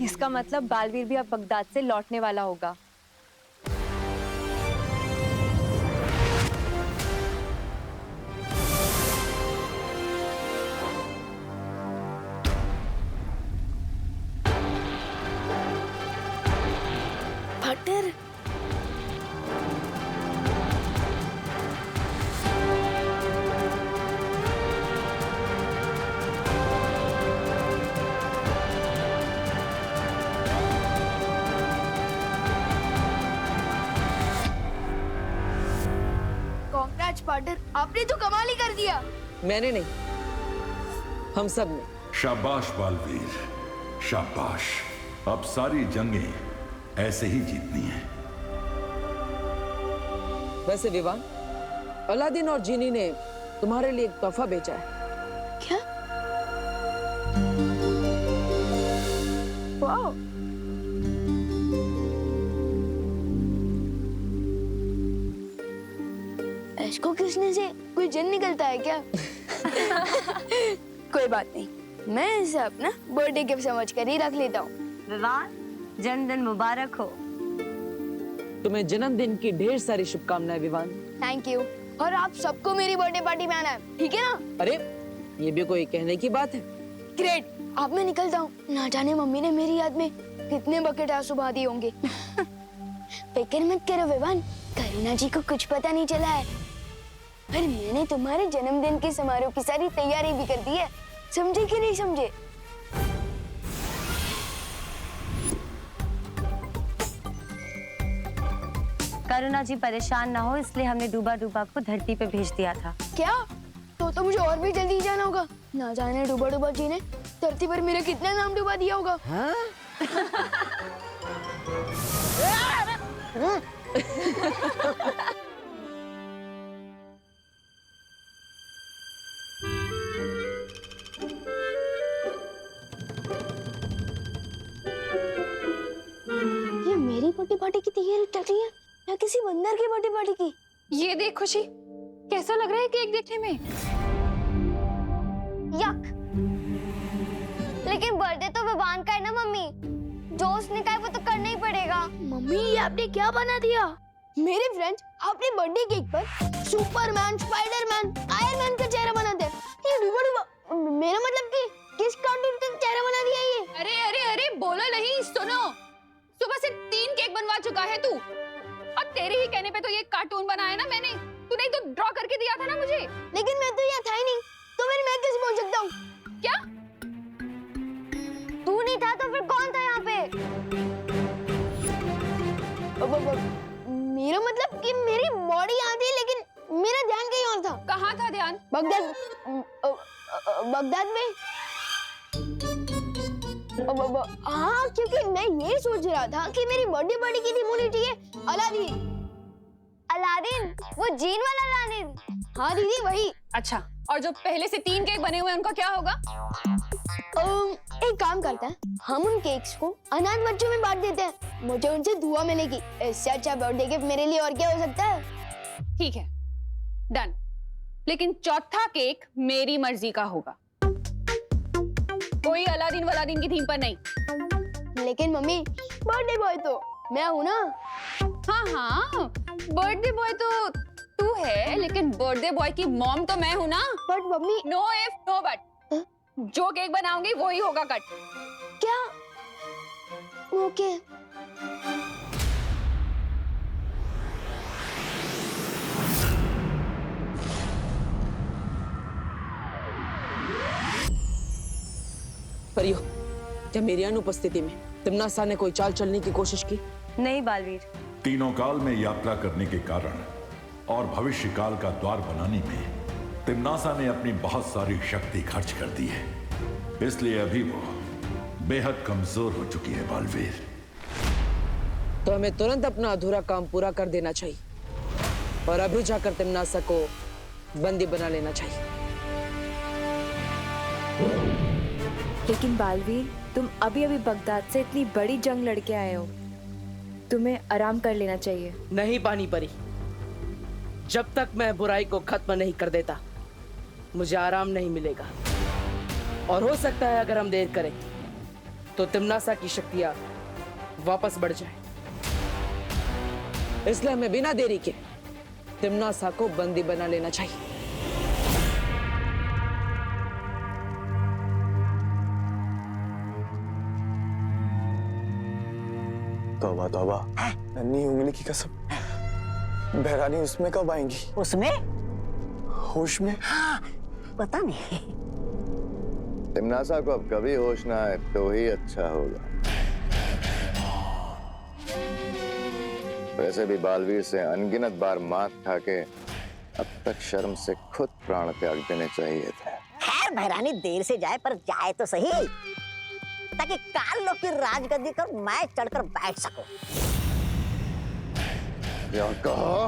इसका मतलब बालवीर भी अब बगदाद से लौटने वाला होगा। पार्टनर, कांग्रेट्स पार्टनर, आपने तो कमाल ही कर दिया। मैंने नहीं, हम सब ने। शाबाश बालवीर, शाबाश। अब सारी जंगें ऐसे ही जीतनी है। वैसे विवान, अलादीन और जीनी ने तुम्हारे लिए एक तोहफा बेचा है। क्या? वाह, इसको किसने से कोई जन निकलता है क्या? कोई बात नहीं, मैं इसे अपना बर्थडे गिफ्ट समझ कर ही रख लेता हूँ। विवान, जन्मदिन मुबारक हो। तुम्हें जन्मदिन की ढेर सारी शुभकामनाएं विवान। Thank you. और आप सबको मेरी बर्थडे पार्टी में आना है, ठीक है ना? अरे ये भी कोई कहने की बात है। ग्रेट। अब मैं निकलता हूँ, ना जाने मम्मी ने मेरी याद में कितने बकेट आंसू बहा दिए होंगे। फिक्र मत करो विवान, करीना जी को कुछ पता नहीं चला है। पर मैंने तुम्हारे जन्मदिन के समारोह की सारी तैयारी भी कर दी है, समझे कि नहीं समझे? करुणा जी परेशान ना हो इसलिए हमने डूबा डूबा को धरती पे भेज दिया था। क्या? तो मुझे और भी जल्दी जाना होगा। ना जाने डूबा डूबा जी ने धरती पर मेरा कितना नाम डुबा दिया होगा। हाँ? ये मेरी बर्थडे पार्टी की तैयारी चल रही है या किसी बंदर की बर्थडे पार्टी की? ये देख खुशी, कैसा लग रहा है केक देखने में? यक। लेकिन बर्थडे तो विवान का है ना मम्मी, जो उसने कहा है वो तो करना ही पड़ेगा। मम्मी, ये आपने क्या बना दिया? मेरे फ्रेंड्स अपने बर्थडे केक पर सुपरमैन, स्पाइडरमैन, आयरन मैन का चेहरा बनाते हैं। ये डूबा डूबा, मेरा मतलब कि किस कार्टून का चेहरा बना दिया ये? अरे अरे अरे, बोलो नहीं, सुनो। सुबह से 3 केक बनवा चुका है तू, और तेरे ही कहने पे तो ये कार्टून बनाया ना मैंने। तू नहीं तो ड्रॉ करके दिया था ना मुझे। लेकिन मैं तो यहाँ था ही नहीं, तो फिर मैं कैसे बोल सकता हूँ? क्या? तू नहीं था तो फिर कौन था यहाँ पे? मेरा मतलब कि मेरी बॉडी यहाँ थी लेकिन मेरा ध्यान कहीं और था। कहाँ था ध्यान? बगदाद, बगदाद में। हाँ, क्योंकि मैं ये सोच रहा था कि मेरी बर्थडे पार्टी की थीम होनी चाहिए अलादीन। अलादीन? वो जीन वाला अलादीन? हाँ दीदी, वही। अच्छा, और जो पहले से 3 केक बने हुए हैं उनका क्या होगा? एक काम करते हैं, हम उन केक्स को अनाथ बच्चों में बांट देते हैं। मुझे उनसे दुआ मिलेगी। इससे अच्छा बर्थडे गिफ्ट मेरे लिए और क्या हो सकता है? ठीक है, डन। लेकिन चौथा केक मेरी मर्जी का होगा, कोई अलादीन वलादीन की थीम पर नहीं। लेकिन मम्मी, बर्थडे बॉय तो मैं हूँ ना। हाँ हाँ, बर्थडे बॉय तो तू है, लेकिन बर्थडे बॉय की मॉम तो मैं हूँ ना। But mummy, no if no but, जो केक बनाऊंगी वो ही होगा कट। क्या? ओके। परियो, क्या मेरी अनुपस्थिति में तिम्नासा ने कोई चाल चलने की कोशिश की? नहीं बालवीर, तीनों काल में यात्रा करने के कारण और भविष्य काल का द्वार बनाने में तिम्नासा ने अपनी बहुत सारी शक्ति खर्च कर दी है, इसलिए अभी वो बेहद कमजोर हो चुकी है बालवीर। तो हमें तुरंत अपना अधूरा काम पूरा कर देना चाहिए और अभी जाकर तिम्नासा को बंदी बना लेना चाहिए। लेकिन बालवीर, तुम अभी अभी बगदाद से इतनी बड़ी जंग लड़के आए हो, तुम्हें आराम कर लेना चाहिए। नहीं पानी परी, जब तक मैं बुराई को खत्म नहीं कर देता मुझे आराम नहीं मिलेगा। और हो सकता है अगर हम देर करें तो तिमनासा की शक्तियां वापस बढ़ जाए। इसलिए हमें बिना देरी के तिमनासा को बंदी बना लेना चाहिए। तौबा तौबा, नन्ही उंगली की कसम, बहरानी उसमें कब आएंगी? उसमें होश में? हाँ, पता नहीं। तिमनासा को अब कभी होश ना आए तो ही अच्छा होगा। वैसे भी बालवीर से अनगिनत बार मात खा के अब तक शर्म से खुद प्राण त्याग देने चाहिए थे। खैर बहरानी देर से जाए पर जाए तो सही, ताकि काल लोग की राजगद्दी पर मैं चढ़कर बैठ सकूं। क्या कहा?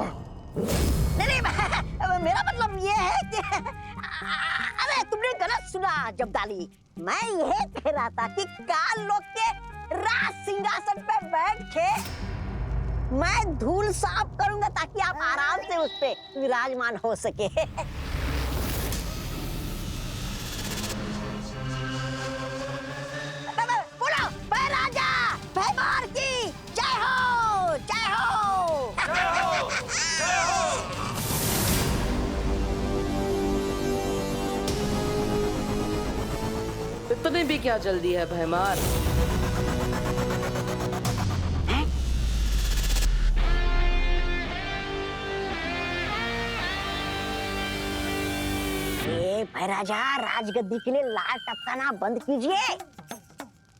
नहीं, मेरा मतलब ये है कि अरे तुमने गलत सुना जब्दाली। मैं ये कह रहा था कि काल लोग के राज सिंहासन पे बैठ के मैं धूल साफ करूंगा ताकि आप आराम से उस पे विराजमान हो सके। बोलो, मैं राजा भैमार की जय हो, जय हो, जय हो, जय हो। इतनी भी क्या जल्दी है भैमार? भैराजा, राजगद्दी के लिए लाल टपकाना बंद कीजिए।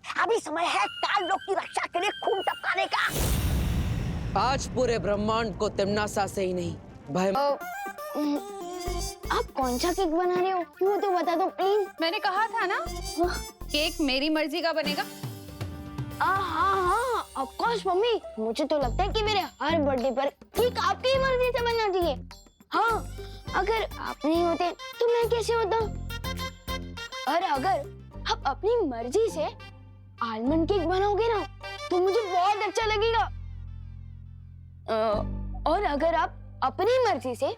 अभी समय है काल लोक की रक्षा के लिए खून टपकाने का। आज पूरे ब्रह्मांड को तिमनासा से ही नहीं भैमार। आप कौन सा केक बना रहे हो वो तो बता दो प्लीज। मैंने कहा था ना केक मेरी मर्जी का बनेगा। हाँ हाँ ऑफ कोर्स मम्मी, मुझे तो लगता है कि मेरे हर बर्थडे पर केक आपकी ही मर्जी से बनना चाहिए। हाँ, अगर आप नहीं होते तो मैं कैसे होता? और अगर आप अपनी मर्जी से आलमंड केक बनाओगे ना तो मुझे बहुत अच्छा लगेगा। और अगर आप अपनी मर्जी से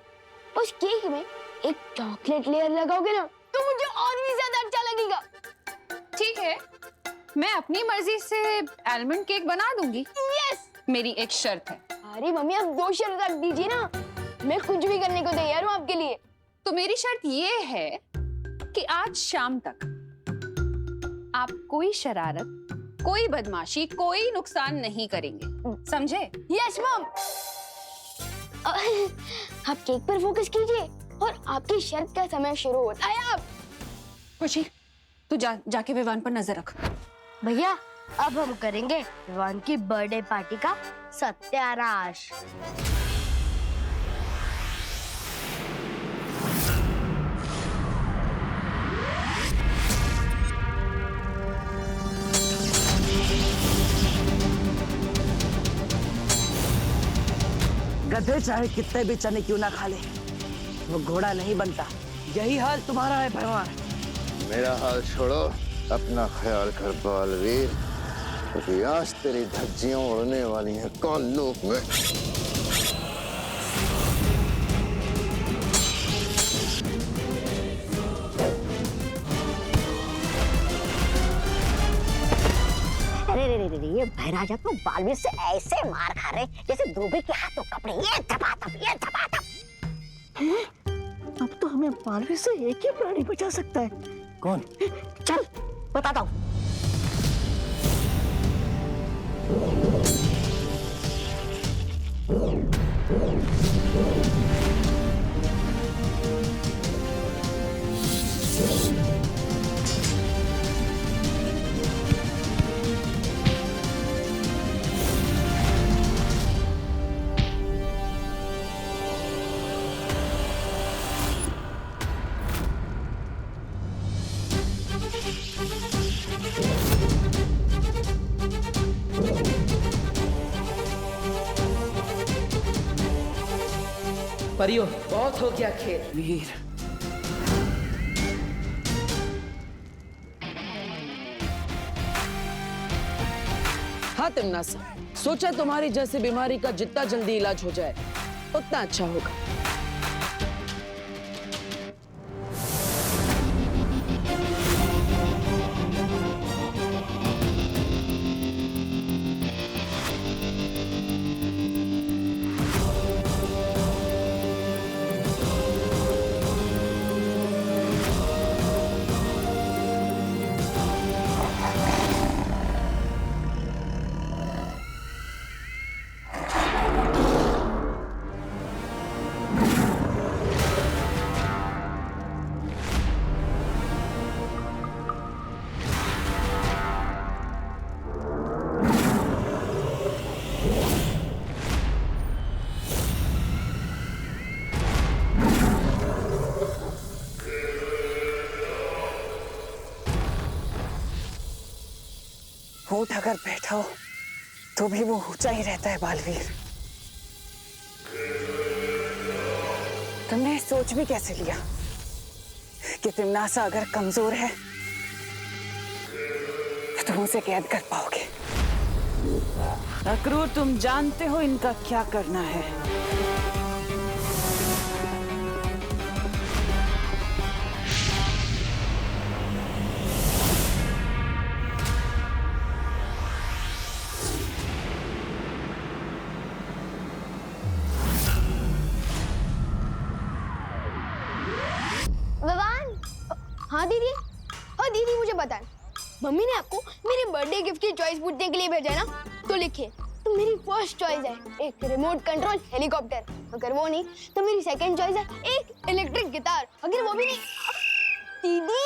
उस केक में एक चॉकलेट लेयर लगाओगे ना तो मुझे और भी ज्यादा अच्छा लगेगा। ठीक है, मैं अपनी मर्जी से आलमंड केक बना दूंगी। यस, मेरी एक शर्त है। अरे मम्मी आप 2 शर्त रख दीजिए ना, मैं कुछ भी करने को तैयार हूँ आपके लिए। तो मेरी शर्त ये है कि आज शाम तक आप कोई शरारत, कोई बदमाशी, कोई नुकसान नहीं करेंगे, समझे? Yes mom. आप केक पर फोकस कीजिए और आपकी शर्त का समय शुरू होता है। आप खुशी, तू जाके विवान पर नजर रख। भैया अब हम करेंगे विवान की बर्थडे पार्टी का सत्यानाश। गधे चाहे कितने भी चने क्यों ना खा ले, वो घोड़ा नहीं बनता। यही हाल तुम्हारा है भैमार। मेरा हाल छोड़ो, अपना ख्याल कर बालवीर, क्योंकि आज तेरी धज्जियां उड़ने वाली हैं काल लोक में। अरे ये भैराजा तो बालवीर से ऐसे मार खा रहे जैसे धोबी के हाथों कपड़े। ये थपाथप, ये थपाथप। अब तो हमें बालवीर से एक ही प्राणी बचा सकता है। कौन? चल बताता हूँ। परियो, बहुत हो गया खेल। वीर, हाँ तिमनासा, सोचा तुम्हारी जैसी बीमारी का जितना जल्दी इलाज हो जाए उतना अच्छा होगा। ऊंट अगर बैठा हो तो भी वो ऊंचा ही रहता है बालवीर। तुमने सोच भी कैसे लिया कि तिम्नासा अगर कमजोर है तो तुम उसे कैद कर पाओगे? अक्रूर, तुम जानते हो इनका क्या करना है। विवान, हाँ दीदी, हाँ दीदी, मुझे पता है मम्मी ने आपको मेरे बर्थडे गिफ्ट की चॉइस पूछने के लिए भेजा है ना, तो लिखिए। तो मेरी फर्स्ट चॉइस है एक रिमोट कंट्रोल हेलीकॉप्टर, अगर वो नहीं तो मेरी सेकंड चॉइस है एक इलेक्ट्रिक गिटार, अगर वो भी नहीं। दीदी,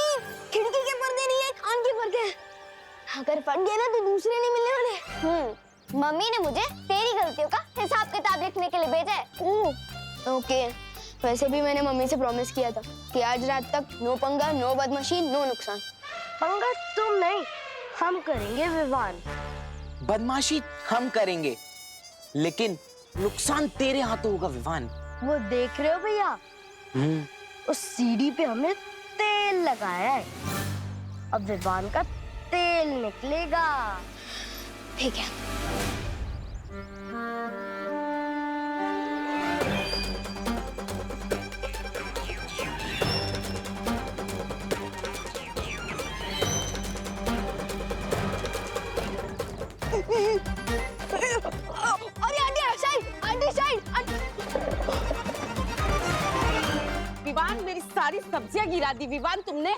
खिड़की के पर्दे नहीं है, कान के पर्दे हैं, अगर फट गए ना तो दूसरे नहीं मिलने वाले। मम्मी ने मुझे तेरी गलतियों का हिसाब किताब लिखने के लिए भेजा है। ओह, ओके। वैसे भी मैंने मम्मी से प्रॉमिस किया था कि आज रात तक नो पंगा, नो बदमाशी, नो नुकसान। पंगा तुम नहीं, हम करेंगे विवान। बदमाशी हम करेंगे, लेकिन नुकसान तेरे हाथों होगा विवान। वो देख रहे हो भैया, उस सीढ़ी पे हमने तेल लगाया है, अब विवान का तेल निकलेगा। ठीक है। अरे aunty side, aunty side. Vivaan, मेरी सारी सब्जियां गिरा दी विवान तुमने।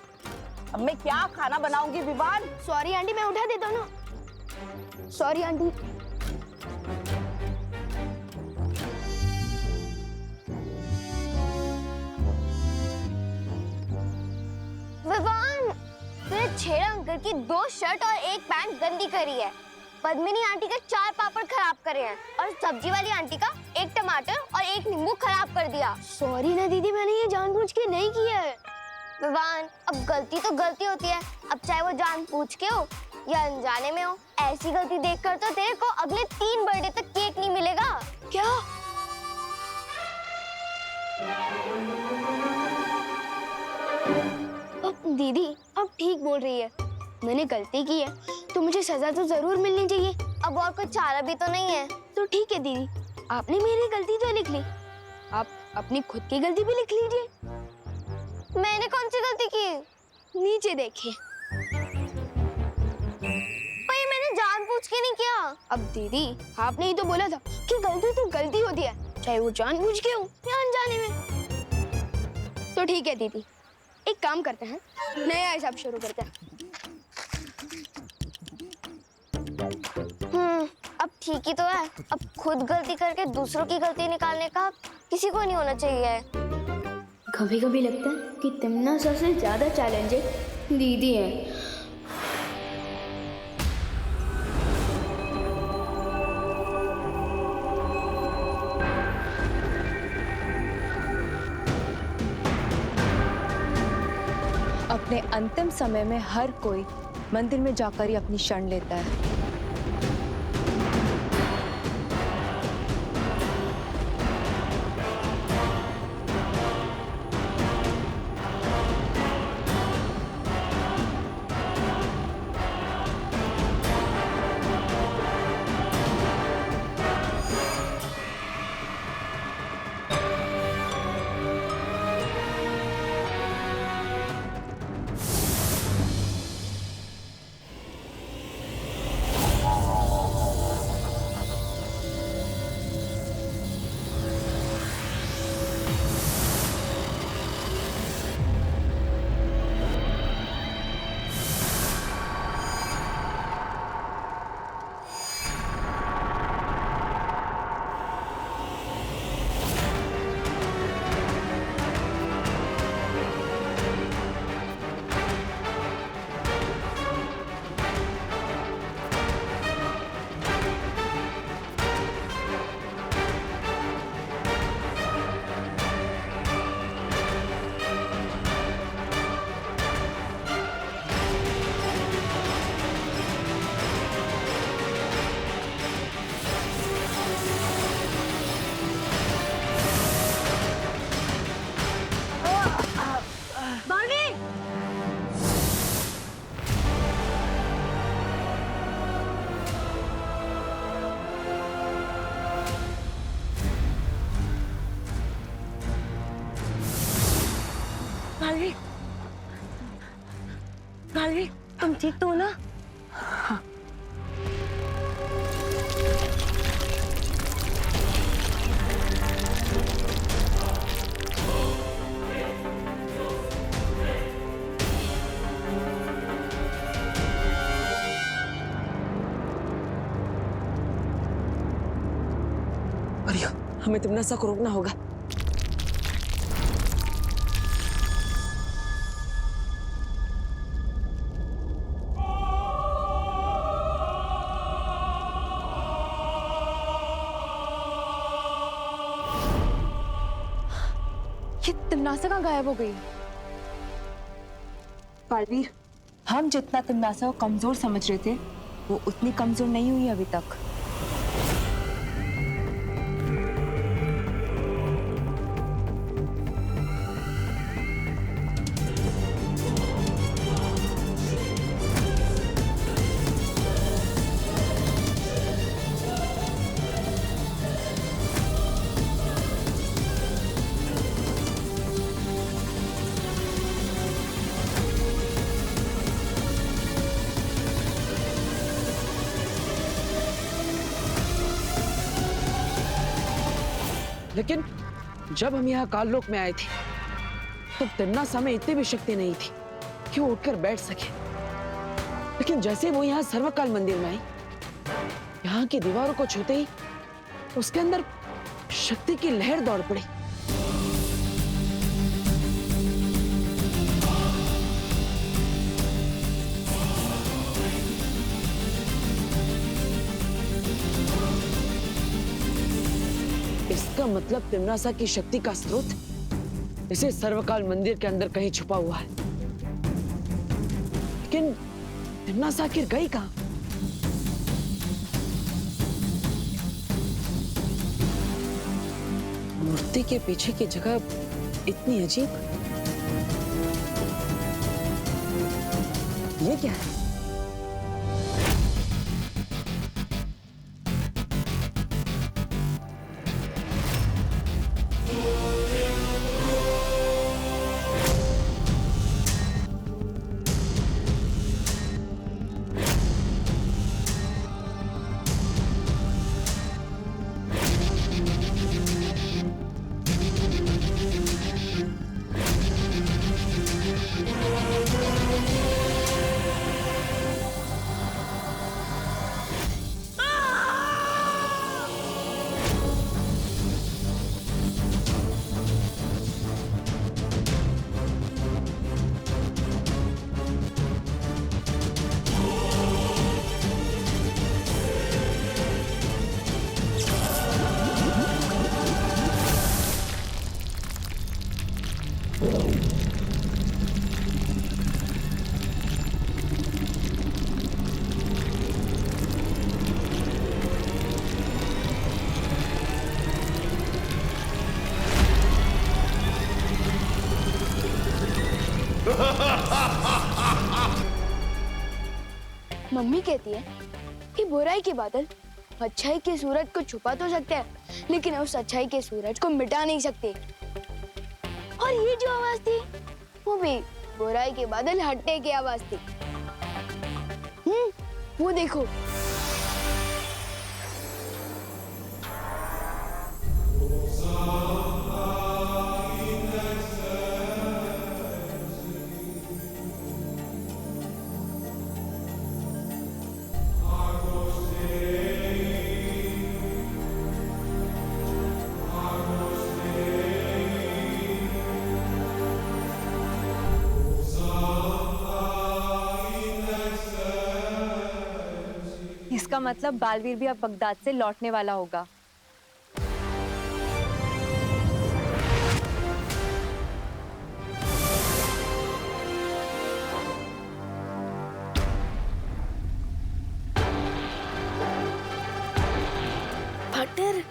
अब मैं क्या खाना बनाऊंगी विवान? सॉरी आंटी, मैं उठा देता हूँ ना। Sorry aunty. विवान, तूने छेड़ा अंकल की 2 शर्ट और 1 पैंट गंदी करी है, पद्मिनी आंटी के 4 पापड़ खराब करे हैं, और सब्जी वाली आंटी का 1 टमाटर और 1 नींबू खराब कर दिया। सॉरी ना दीदी, मैंने ये जानबूझ के नहीं किया है। विवान, अब गलती तो गलती होती है, अब चाहे वो जानबूझ के हो या अनजाने में हो, ऐसी गलती देखकर तो तेरे को अगले 3 बर्थडे तक केक नहीं मिलेगा। क्या? दीदी, अब ठीक बोल रही है, मैंने गलती की है तो मुझे सजा तो जरूर मिलनी चाहिए। अब और कोई चारा भी तो नहीं है। तो ठीक है दीदी, आपने मेरी गलती तो लिख ली, आप अपनी खुद की गलती भी लिख लीजिए। मैंने कौन सी गलती की? नीचे देखिए। भाई, मैंने जानबूझ के नहीं किया। अब दीदी, आपने ही तो बोला था कि गलती तो गलती होती है, चाहे वो जानबूझ के हो या अनजाने में। तो ठीक है दीदी, एक काम करते हैं, नया हिसाब शुरू करते हैं। अब ठीक ही तो है। अब खुद गलती करके दूसरों की गलती निकालने का किसी को नहीं होना चाहिए। कभी कभी लगता है कि तिम्नासा से ज्यादा चैलेंजेस दीदी है। अपने अंतिम समय में हर कोई मंदिर में जाकर ही अपनी शरण लेता है। ठीक तो हो ना? अरिया, हमें तिमनासा को रोकना होगा। ये तिमनासा कहाँ गायब हो गई? बालवीर, हम जितना तिमनासा को कमजोर समझ रहे थे, वो उतनी कमजोर नहीं हुई अभी तक। लेकिन जब हम यहाँ काललोक में आए थे, तो तिमनासा में इतनी भी शक्ति नहीं थी कि वो उठकर बैठ सके। लेकिन जैसे वो यहाँ सर्वकाल मंदिर में आई, यहाँ की दीवारों को छूते ही उसके अंदर शक्ति की लहर दौड़ पड़ी। इसका मतलब तिमनासा की शक्ति का स्रोत इसे सर्वकाल मंदिर के अंदर कहीं छुपा हुआ है। लेकिन तिमनासा आखिर गई कहां? मूर्ति के पीछे की जगह इतनी अजीब, ये क्या है? मम्मी कहती है कि बुराई के बादल अच्छाई के सूरज को छुपा तो सकते हैं, लेकिन उस अच्छाई के सूरज को मिटा नहीं सकते। और ये जो आवाज थी, वो भी बुराई के बादल हटने की आवाज थी। वो देखो। इसका मतलब बालवीर भी अब बगदाद से लौटने वाला होगा। पार्टनर,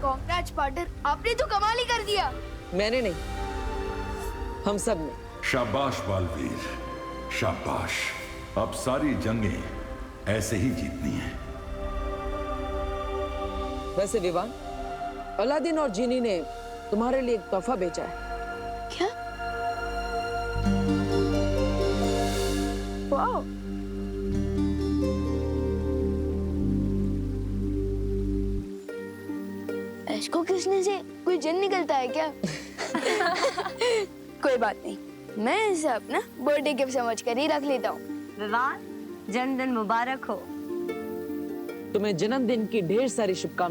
कांग्रेट्स पार्टनर, आपने तो कमाल ही कर दिया। मैंने नहीं, हम सब ने। शाबाश बालवीर, शाबाश। अब सारी जंगें ऐसे ही जीतनी है। वैसे विवान, अलादीन और जीनी ने तुम्हारे लिए एक तोहफा भेजा है। क्या? वाह! इसको किसने से कोई जिन निकलता है क्या? कोई बात नहीं, मैं इसे अपना बर्थडे गिफ्ट समझ कर ही रख लेता हूँ। विवान, जन्मदिन मुबारक हो। तुम्हें जन्मदिन की ढेर सारी शुभकामनाएं।